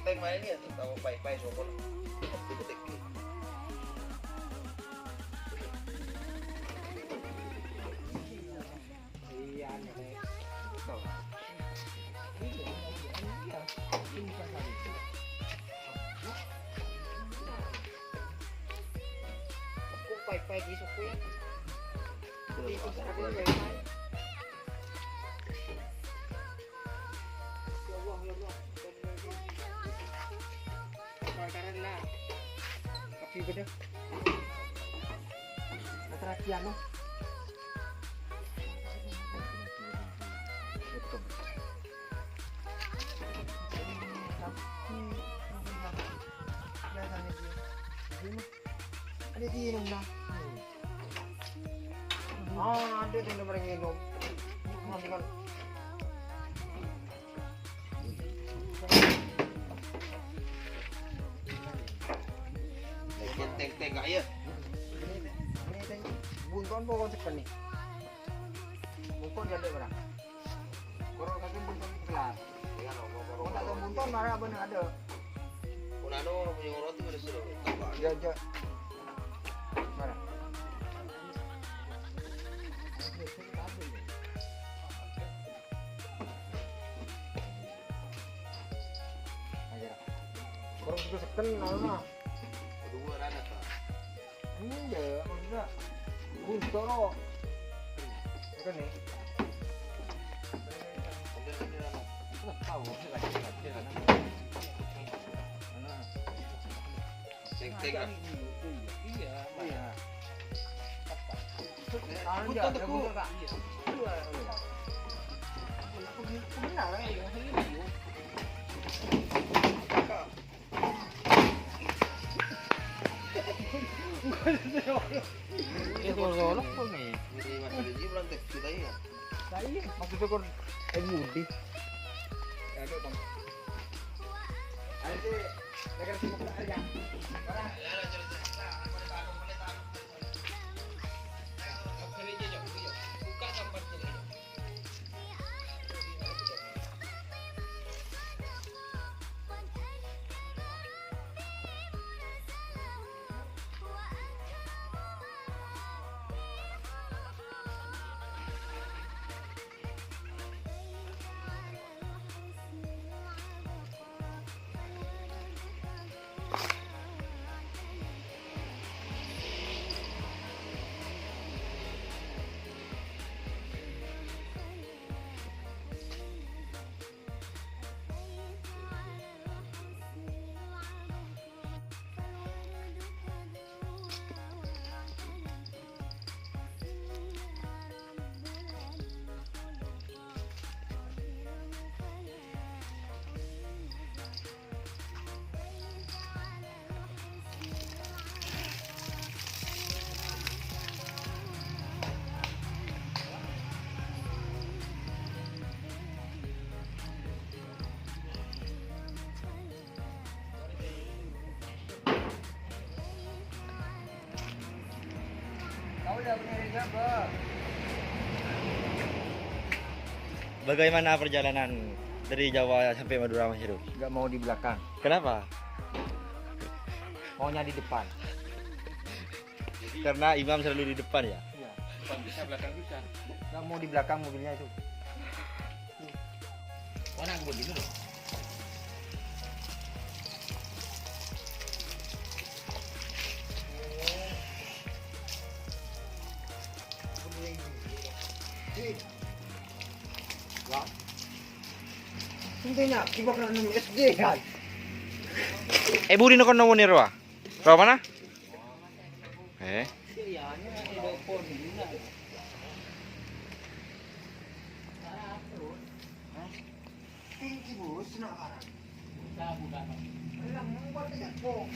Teng main ya tuh tahu pai-pai sokol. Pai-pai di suku ya. Itu ada pai-pai. Ya Allah. Karena lah. Tapi bener. Atraksian no. Ada di minum dah. Ada yang mereka minum. Nanti kan. Teng gak ya? Ini teng bunton pokok cepat nih. Bunton jadi berapa? Kalau kaki bunton kelar. Kalau tak tahu bunton marah benar ada. Unano punya roti udah sudah. Jo. Mana? Aja. Kalau sudah seken nama. Kedua rana tak. Ini ya maksudnya bunton. Itu nih. Tahu lagi. Teng iya. Bunton teku. Benar ya. Itu golok kok nih. Jadi masih di berantek kita ya. Saya maksudnya kan mudi. Ada bang. Ada negara sibuk aja. Bagaimana perjalanan dari Jawa sampai Madura, Mas Heru? Gak mau di belakang, Kenapa? maunya di depan. Karena imam selalu di depan ya? Iya. Depan bisa, belakang bisa. Gak mau di belakang mobilnya itu. Mana gue gitu loh. Intinya, iba ka na SD kan. Buri na kon namo ni Roa. Roa mana? Tinggi bos, nak barang. Sa buka. Alam mo, bakit ako?